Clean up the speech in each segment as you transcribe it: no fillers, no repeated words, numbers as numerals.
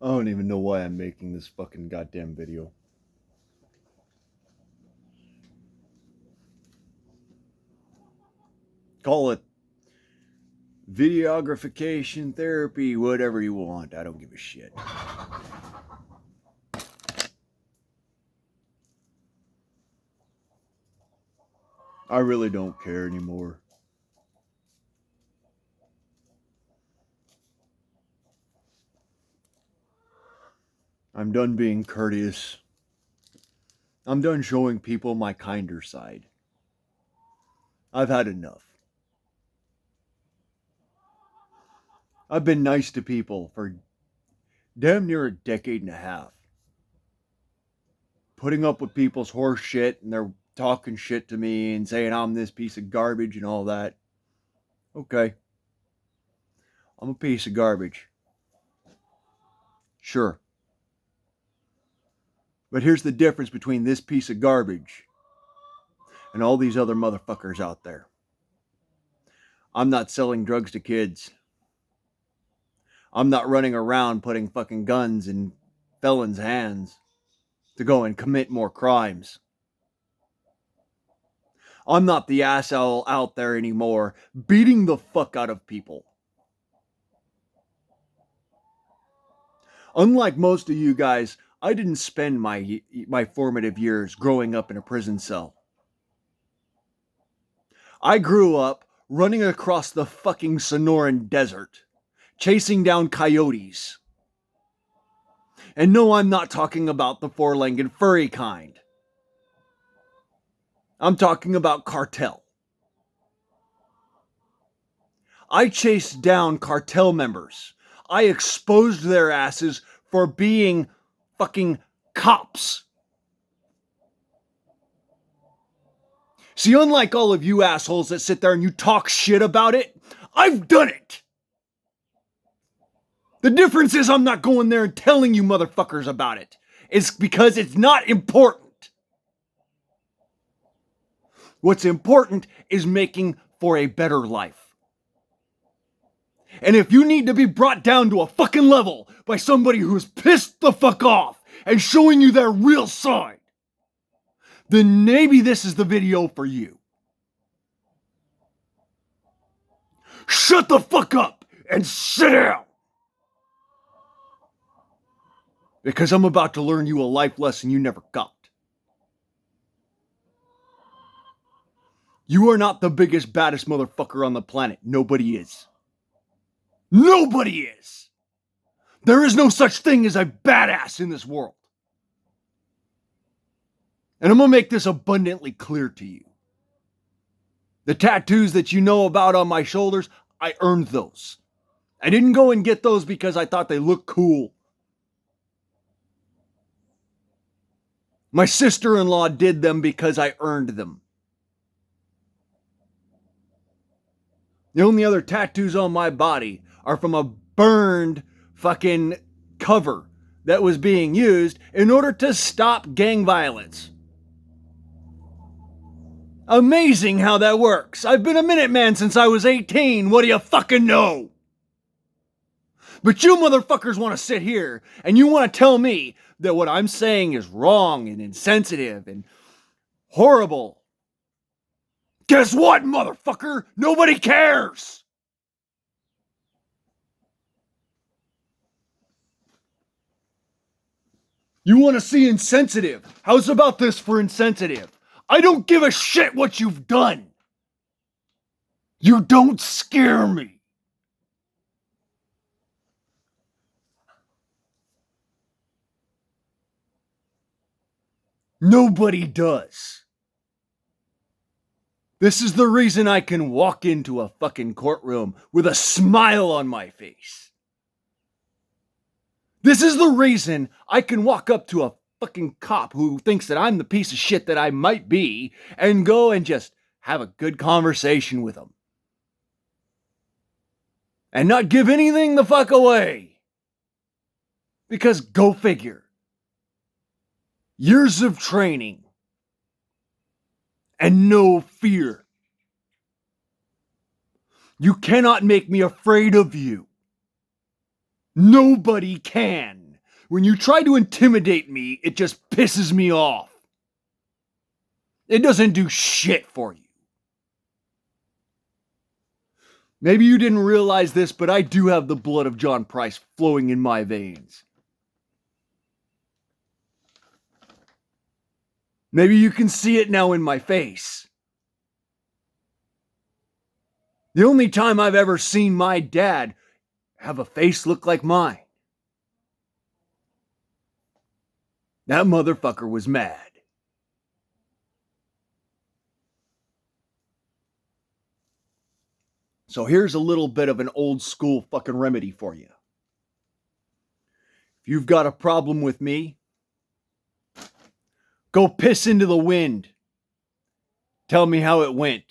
I don't even know why I'm making this fucking goddamn video. Call it videographication therapy, whatever you want. I don't give a shit. I really don't care anymore. I'm done being courteous. I'm done showing people my kinder side. I've had enough. I've been nice to people for damn near a decade and a half. Putting up with people's horse shit and they're talking shit to me and saying I'm this piece of garbage and all that. Okay. I'm a piece of garbage. Sure. But here's the difference between this piece of garbage and all these other motherfuckers out there. I'm not selling drugs to kids. I'm not running around putting fucking guns in felons' hands to go and commit more crimes. I'm not the asshole out there anymore beating the fuck out of people. Unlike most of you guys, I didn't spend my formative years growing up in a prison cell. I grew up running across the fucking Sonoran desert, chasing down coyotes. And no, I'm not talking about the four-legged furry kind. I'm talking about cartel. I chased down cartel members. I exposed their asses for being fucking cops. See, unlike all of you assholes that sit there and you talk shit about it, I've done it. The difference is I'm not going there and telling you motherfuckers about it. It's because it's not important. What's important is making for a better life. And if you need to be brought down to a fucking level by somebody who's pissed the fuck off and showing you their real side, then maybe this is the video for you. Shut the fuck up and sit down. Because I'm about to learn you a life lesson you never got. You are not the biggest, baddest motherfucker on the planet. Nobody is. Nobody is. There is no such thing as a badass in this world. And I'm going to make this abundantly clear to you. The tattoos that you know about on my shoulders, I earned those. I didn't go and get those because I thought they looked cool. My sister-in-law did them because I earned them. The only other tattoos on my body are from a burned fucking cover that was being used in order to stop gang violence. Amazing how that works. I've been a Minuteman since I was 18. What do you fucking know? But you motherfuckers want to sit here and you want to tell me that what I'm saying is wrong and insensitive and horrible. Guess what, motherfucker? Nobody cares. You want to see insensitive? How's about this for insensitive? I don't give a shit what you've done. You don't scare me. Nobody does. This is the reason I can walk into a fucking courtroom with a smile on my face. This is the reason I can walk up to a fucking cop who thinks that I'm the piece of shit that I might be and go and just have a good conversation with him. And not give anything the fuck away. Because go figure. Years of training and no fear. You cannot make me afraid of you. Nobody can. When you try to intimidate me, it just pisses me off. It doesn't do shit for you. Maybe you didn't realize this, but I do have the blood of John Price flowing in my veins. Maybe you can see it now in my face. The only time I've ever seen my dad have a face look like mine. That motherfucker was mad. So here's a little bit of an old school fucking remedy for you. If you've got a problem with me, go piss into the wind. Tell me how it went.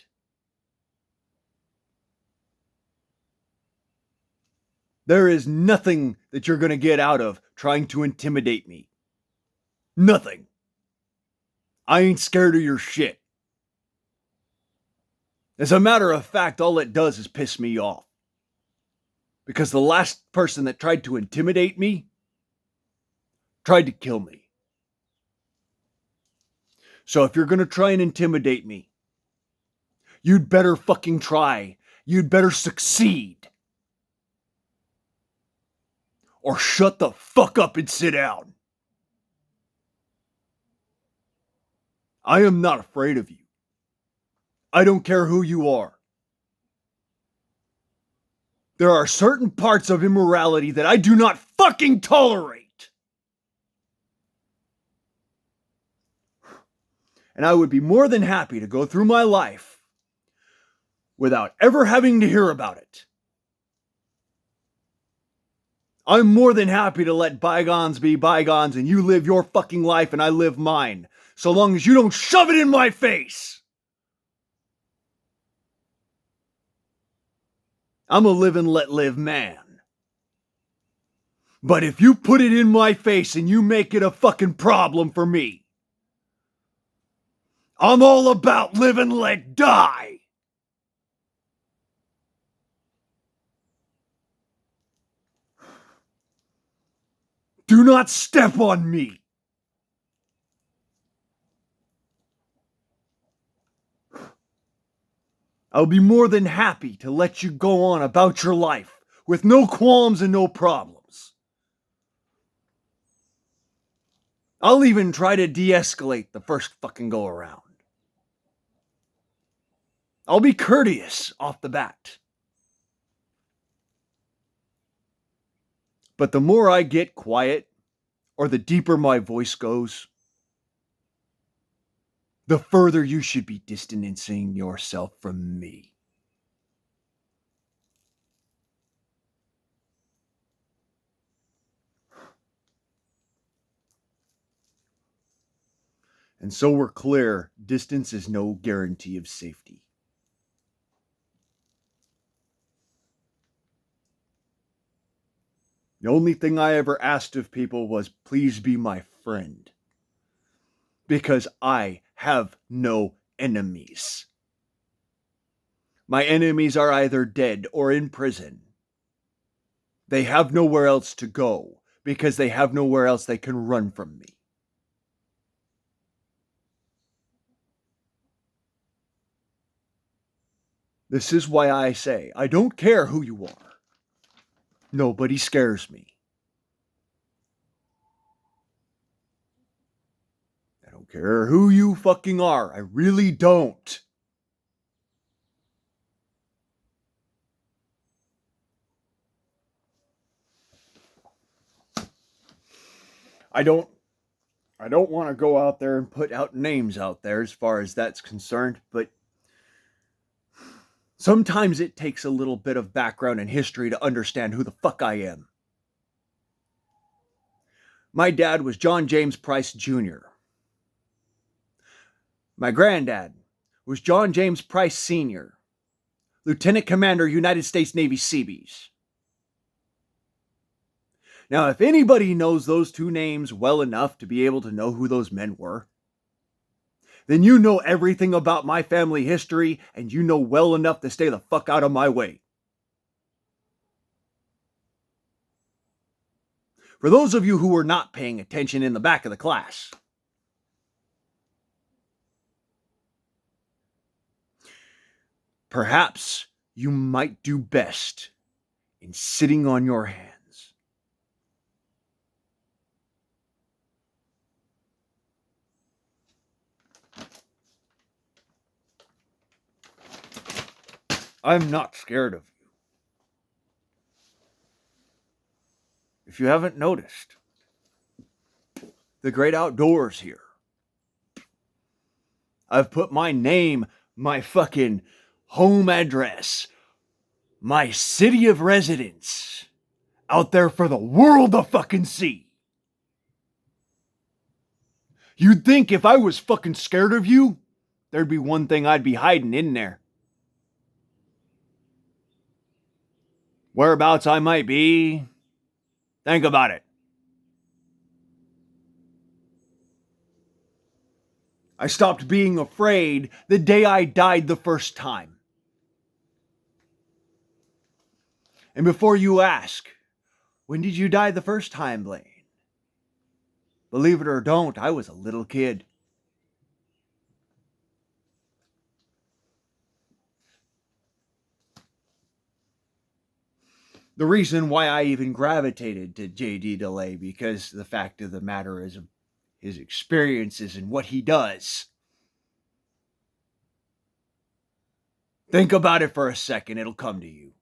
There is nothing that you're going to get out of trying to intimidate me. Nothing. I ain't scared of your shit. As a matter of fact, all it does is piss me off. Because the last person that tried to intimidate me tried to kill me. So if you're going to try and intimidate me, you'd better fucking try. You'd better succeed. Or shut the fuck up and sit down. I am not afraid of you. I don't care who you are. There are certain parts of immorality that I do not fucking tolerate. And I would be more than happy to go through my life without ever having to hear about it. I'm more than happy to let bygones be bygones and you live your fucking life and I live mine, so long as you don't shove it in my face. I'm a live and let live man. But if you put it in my face and you make it a fucking problem for me, I'm all about live and let die. Do not step on me. I'll be more than happy to let you go on about your life with no qualms and no problems. I'll even try to de-escalate the first fucking go around. I'll be courteous off the bat. But the more I get quiet, or the deeper my voice goes, the further you should be distancing yourself from me. And so we're clear, distance is no guarantee of safety. The only thing I ever asked of people was, please be my friend. Because I have no enemies. My enemies are either dead or in prison. They have nowhere else to go because they have nowhere else they can run from me. This is why I say, I don't care who you are. Nobody scares me. I don't care who you fucking are. I really don't. I don't want to go out there and put out names out there as far as that's concerned, but sometimes it takes a little bit of background and history to understand who the fuck I am. My dad was John James Price Jr. My granddad was John James Price Sr., Lieutenant Commander, United States Navy Seabees. Now, if anybody knows those two names well enough to be able to know who those men were, then you know everything about my family history and you know well enough to stay the fuck out of my way. For those of you who were not paying attention in the back of the class, perhaps you might do best in sitting on your hands. I'm not scared of you. If you haven't noticed, the great outdoors here. I've put my name, my fucking home address, my city of residence out there for the world to fucking see. You'd think if I was fucking scared of you, there'd be one thing I'd be hiding in there. Whereabouts I might be, think about it. I stopped being afraid the day I died the first time. And before you ask, when did you die the first time, Blaine? Believe it or don't, I was a little kid. The reason why I even gravitated to J.D. DeLay, because the fact of the matter is his experiences and what he does. Think about it for a second, it'll come to you.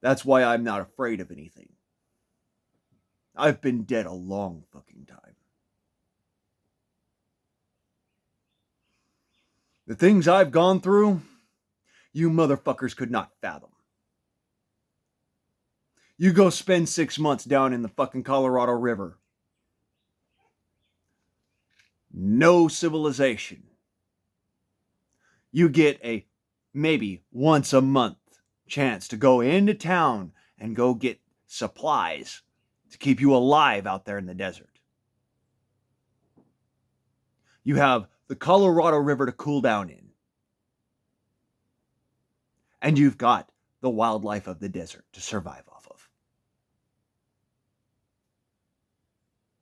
That's why I'm not afraid of anything. I've been dead a long fucking time. The things I've gone through, you motherfuckers could not fathom. You go spend 6 months down in the fucking Colorado River. No civilization. You get a maybe once a month chance to go into town and go get supplies to keep you alive out there in the desert. You have the Colorado River to cool down in. And you've got the wildlife of the desert to survive off of.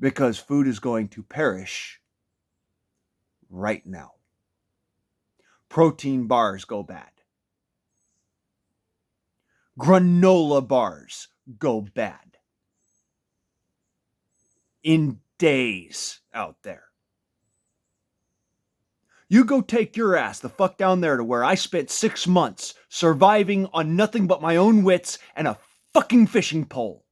Because food is going to perish right now. Protein bars go bad. Granola bars go bad. In days out there. You go take your ass the fuck down there to where I spent 6 months surviving on nothing but my own wits and a fucking fishing pole.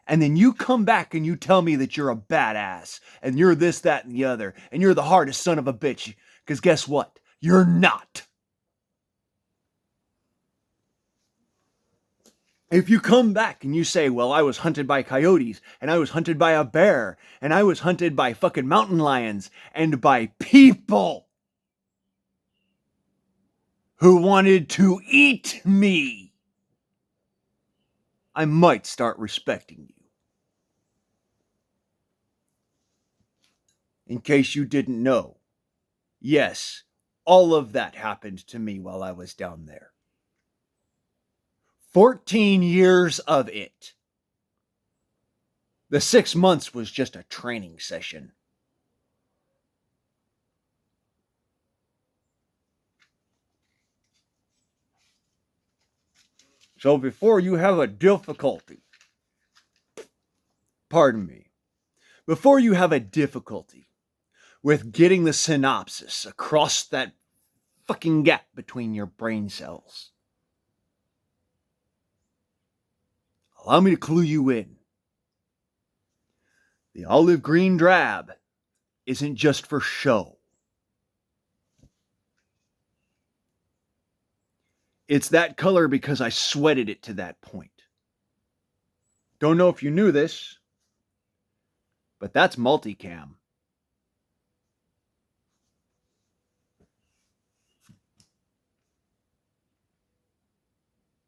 And then you come back and you tell me that you're a badass and you're this, that, and the other, and you're the hardest son of a bitch. Because guess what? You're not. If you come back and you say, well, I was hunted by coyotes, and I was hunted by a bear, and I was hunted by fucking mountain lions, and by people who wanted to eat me, I might start respecting you. In case you didn't know, yes, all of that happened to me while I was down there. 14 years of it. The 6 months was just a training session. So before you have a difficulty, before you have a difficulty with getting the synopsis across that fucking gap between your brain cells, allow me to clue you in. The olive green drab isn't just for show. It's that color because I sweated it to that point. Don't know if you knew this, but that's multicam.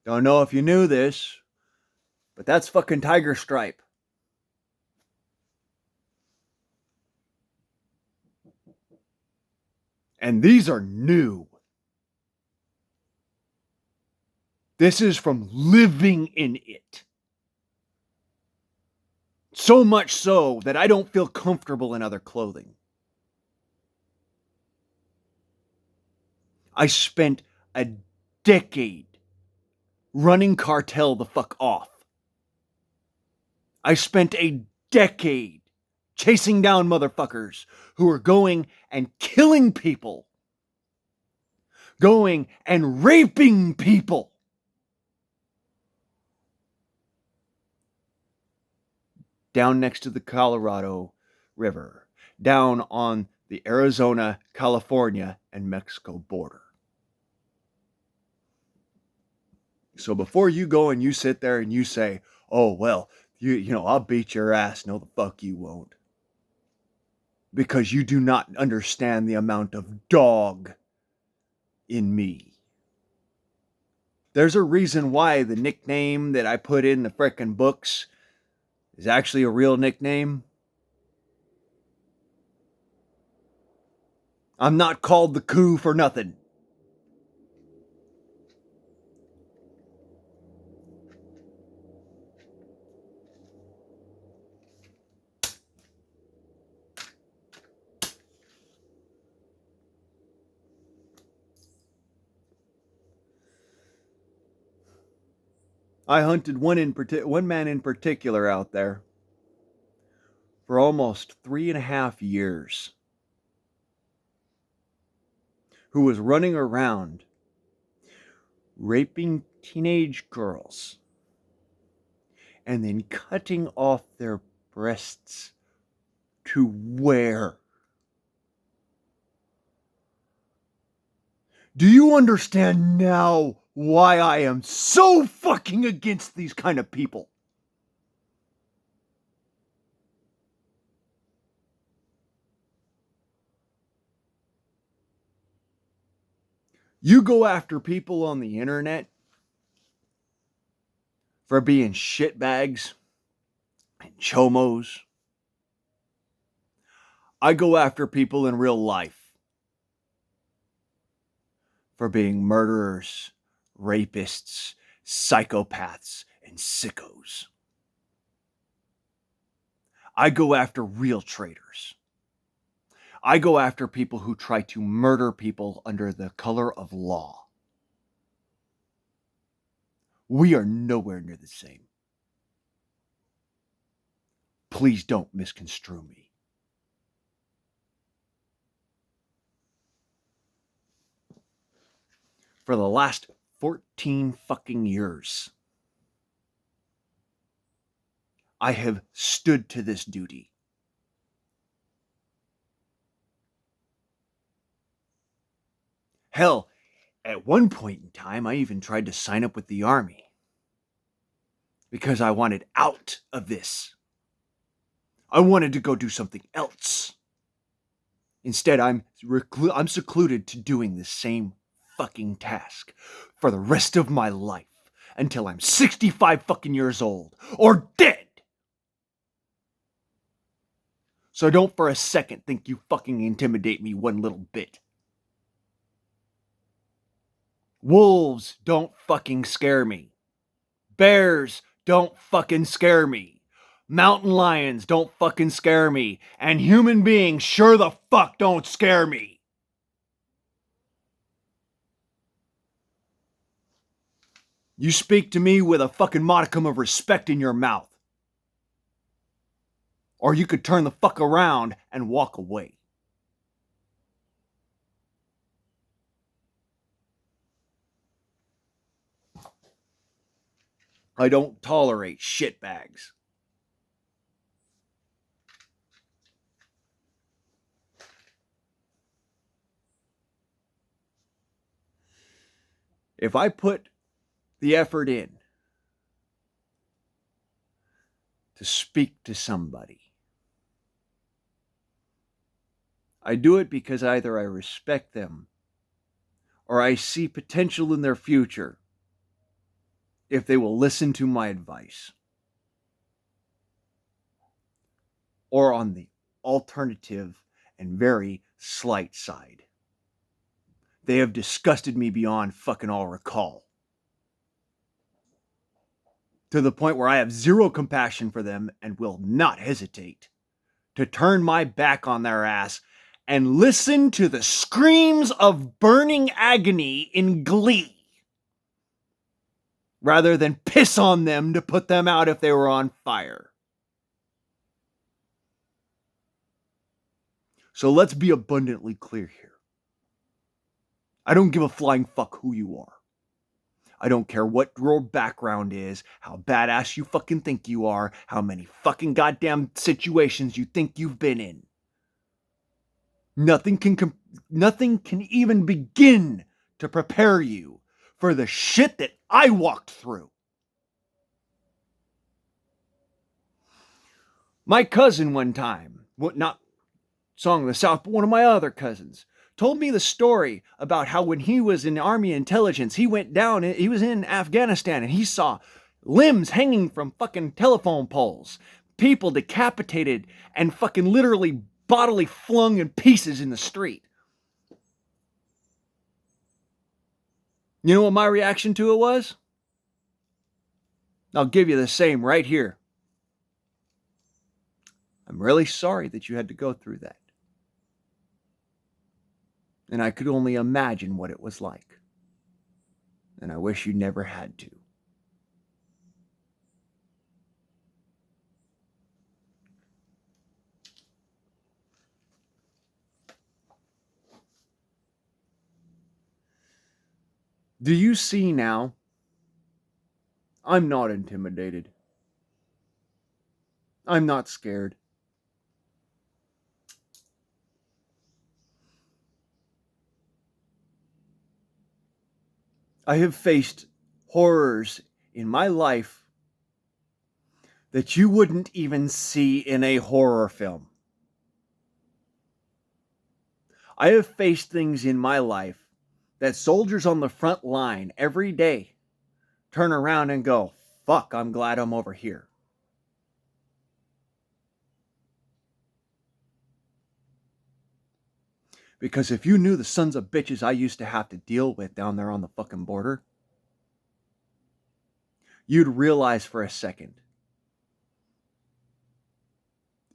Don't know if you knew this, But that's fucking Tiger Stripe. And these are new. This is from living in it. So much so that I don't feel comfortable in other clothing. I spent a decade running cartel the fuck off. I spent a decade chasing down motherfuckers who are going and killing people, going and raping people. Down next to the Colorado River, down on the Arizona, California, and Mexico border. So before you go and you sit there and you say, oh, well, you know, I'll beat your ass. No, the fuck you won't. Because you do not understand the amount of dog in me. There's a reason why the nickname that I put in the frickin' books is actually a real nickname. I'm not called the Coup for nothing. I hunted one man in particular out there for almost 3.5 years, who was running around raping teenage girls and then cutting off their breasts to wear. Do you understand now why I am so fucking against these kind of people? You go after people on the internet for being shitbags and chomos. I go after people in real life for being murderers, rapists, psychopaths, and sickos. I go after real traitors. I go after people who try to murder people under the color of law. We are nowhere near the same. Please don't misconstrue me. For the last 14 fucking years, I have stood to this duty. Hell, at one point in time, I even tried to sign up with the Army because I wanted out of this. I wanted to go do something else. Instead, I'm secluded to doing the same fucking task for the rest of my life until I'm 65 fucking years old or dead. So don't for a second think you fucking intimidate me one little bit. Wolves don't fucking scare me. Bears don't fucking scare me. Mountain lions don't fucking scare me. And human beings sure the fuck don't scare me. You speak to me with a fucking modicum of respect in your mouth. Or you could turn the fuck around and walk away. I don't tolerate shitbags. If I put the effort in to speak to somebody, I do it because either I respect them or I see potential in their future if they will listen to my advice. or on the alternative and very slight side. They have disgusted me beyond fucking all recall. To the point where I have zero compassion for them and will not hesitate to turn my back on their ass and listen to the screams of burning agony in glee, rather than piss on them to put them out if they were on fire. So let's be abundantly clear here. I don't give a flying fuck who you are. I don't care what your background is, how badass you fucking think you are, how many fucking goddamn situations you think you've been in. Nothing can even begin to prepare you for the shit that I walked through. My cousin one time, not Song of the South, but one of my other cousins, told me the story about how when he was in Army intelligence, he went down, he was in Afghanistan, and he saw limbs hanging from fucking telephone poles, people decapitated and fucking literally bodily flung in pieces in the street. You know what my reaction to it was? I'll give you the same right here. I'm really sorry that you had to go through that. And I could only imagine what it was like. And I wish you never had to. Do you see now? I'm not intimidated. I'm not scared. I have faced horrors in my life that you wouldn't even see in a horror film. I have faced things in my life that soldiers on the front line every day turn around and go, fuck, I'm glad I'm over here. Because if you knew the sons of bitches I used to have to deal with down there on the fucking border, you'd realize for a second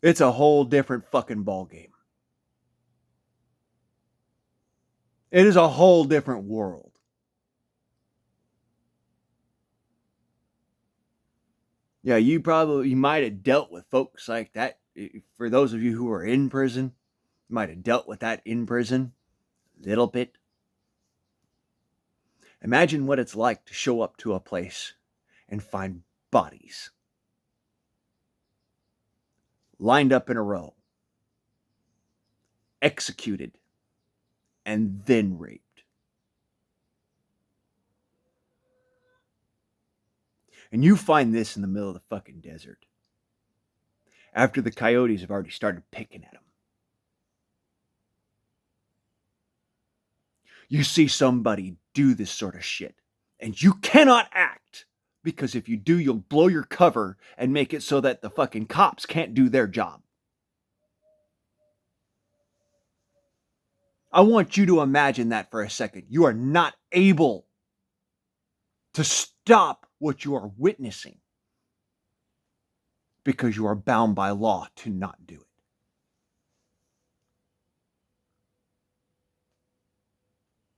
it's a whole different fucking ballgame. It is a whole different world. Yeah, you might have dealt with folks like that. For those of you who are in prison, you might have dealt with that in prison a little bit. Imagine what it's like to show up to a place and find bodies lined up in a row, executed, and then raped. And you find this in the middle of the fucking desert, after the coyotes have already started picking at them. You see somebody do this sort of shit, and you cannot act, because if you do, you'll blow your cover and make it so that the fucking cops can't do their job. I want you to imagine that for a second. You are not able to stop what you are witnessing because you are bound by law to not do it.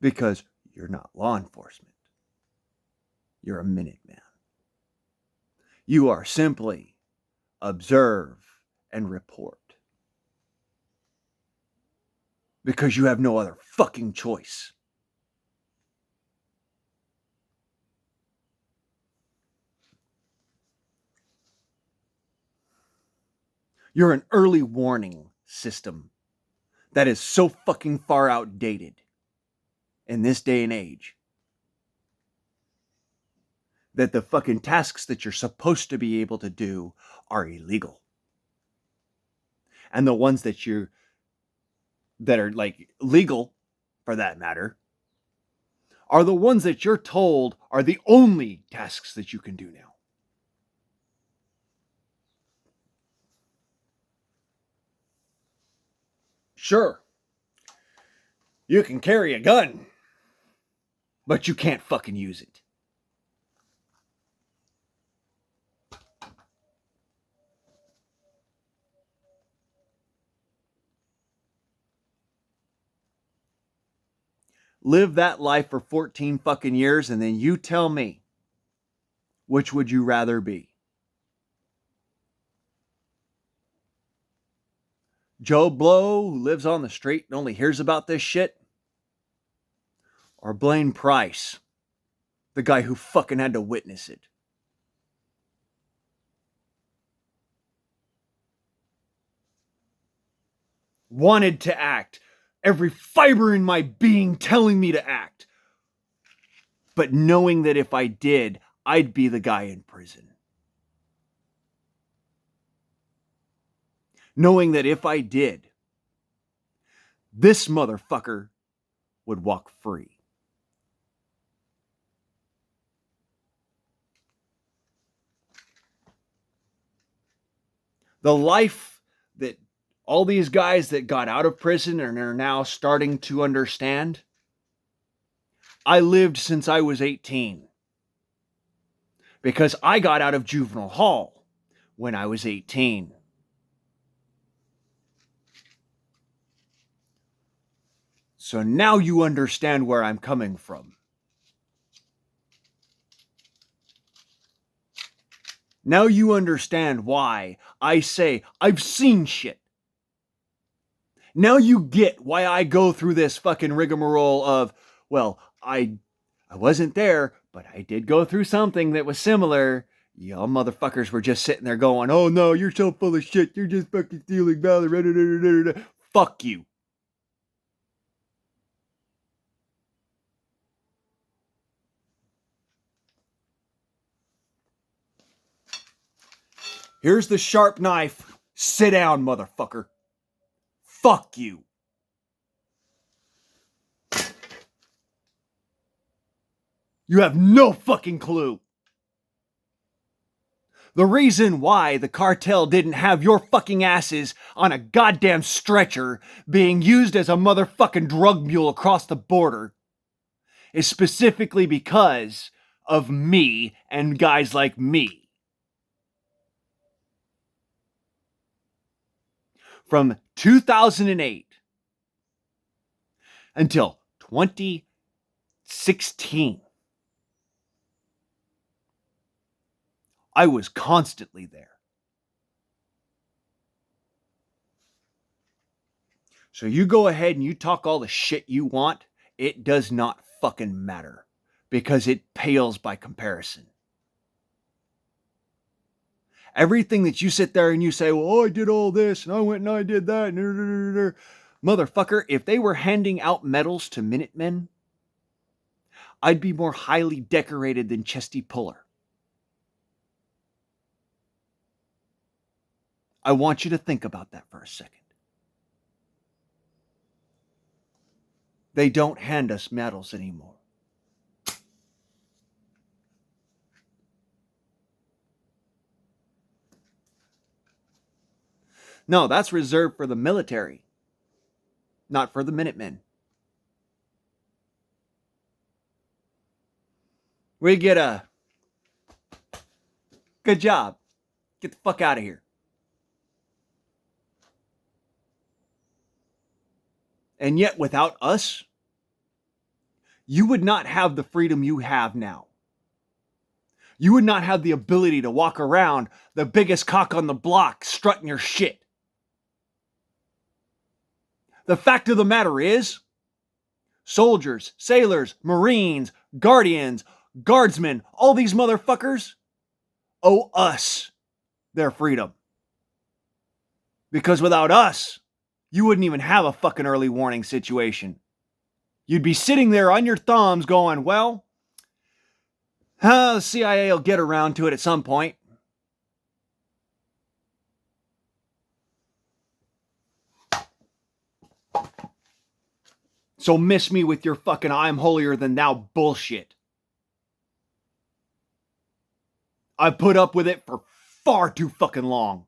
Because you're not law enforcement. You're a Minuteman. You are simply observe and report. Because you have no other fucking choice. You're an early warning system that is so fucking far outdated in this day and age that the fucking tasks that you're supposed to be able to do are illegal. And the ones that are like legal, for that matter, are the ones that you're told are the only tasks that you can do now. Sure, you can carry a gun, but you can't fucking use it. Live that life for 14 fucking years, and then you tell me, which would you rather be? Joe Blow, who lives on the street and only hears about this shit? Or Blaine Price, the guy who fucking had to witness it? Wanted to act. Every fiber in my being telling me to act. But knowing that if I did, I'd be the guy in prison. Knowing that if I did, this motherfucker would walk free. The life that all these guys that got out of prison and are now starting to understand, I lived since I was 18. Because I got out of juvenile hall when I was 18. So now you understand where I'm coming from. Now you understand why I say I've seen shit. Now you get why I go through this fucking rigmarole of, well, I wasn't there, but I did go through something that was similar. Y'all motherfuckers were just sitting there going, oh no, you're so full of shit. You're just fucking stealing valor. Fuck you. Here's the sharp knife. Sit down, motherfucker. Fuck you. You have no fucking clue. The reason why the cartel didn't have your fucking asses on a goddamn stretcher being used as a motherfucking drug mule across the border is specifically because of me and guys like me. From 2008 until 2016, I was constantly there. So you go ahead and you talk all the shit you want. It does not fucking matter because it pales by comparison. Everything that you sit there and you say, well, I did all this and I went and I did that. Motherfucker, if they were handing out medals to Minutemen, I'd be more highly decorated than Chesty Puller. I want you to think about that for a second. They don't hand us medals anymore. No, that's reserved for the military, not for the Minutemen. We get a good job. Get the fuck out of here. And yet, without us, you would not have the freedom you have now. You would not have the ability to walk around the biggest cock on the block strutting your shit. The fact of the matter is, soldiers, sailors, Marines, guardians, guardsmen, all these motherfuckers owe us their freedom. Because without us, you wouldn't even have a fucking early warning situation. You'd be sitting there on your thumbs going, well, the CIA will get around to it at some point. So miss me with your fucking I'm holier than thou bullshit. I've put up with it for far too fucking long.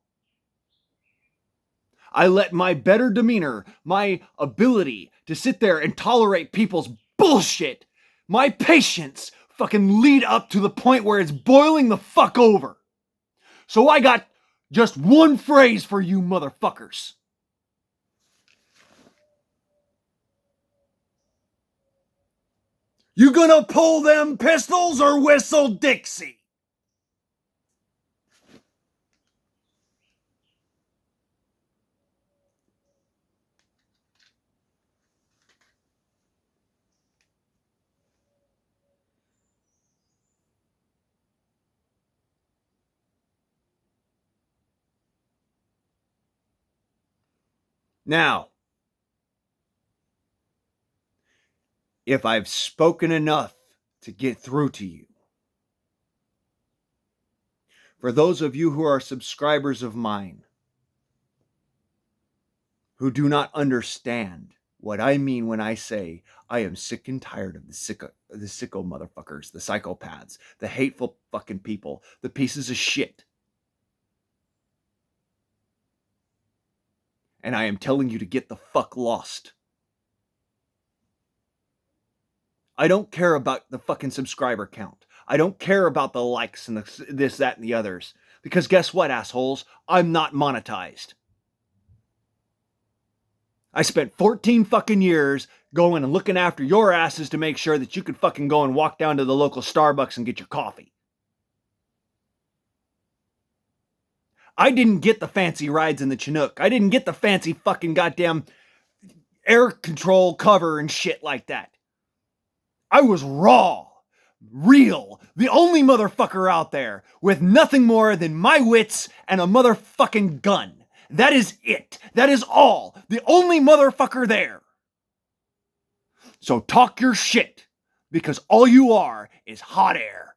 I let my better demeanor, my ability to sit there and tolerate people's bullshit, my patience fucking lead up to the point where it's boiling the fuck over. So I got just one phrase for you motherfuckers. You gonna pull them pistols or whistle Dixie? Now, if I've spoken enough to get through to you, for those of you who are subscribers of mine, who do not understand what I mean when I say I am sick and tired of the sicko motherfuckers, the psychopaths, the hateful fucking people, the pieces of shit. And I am telling you to get the fuck lost. I don't care about the fucking subscriber count. I don't care about the likes and this, that, and the others. Because guess what, assholes? I'm not monetized. I spent 14 fucking years going and looking after your asses to make sure that you could fucking go and walk down to the local Starbucks and get your coffee. I didn't get the fancy rides in the Chinook. I didn't get the fancy fucking goddamn air control cover and shit like that. I was raw, real, the only motherfucker out there with nothing more than my wits and a motherfucking gun. That is it. That is all. The only motherfucker there. So talk your shit, because all you are is hot air.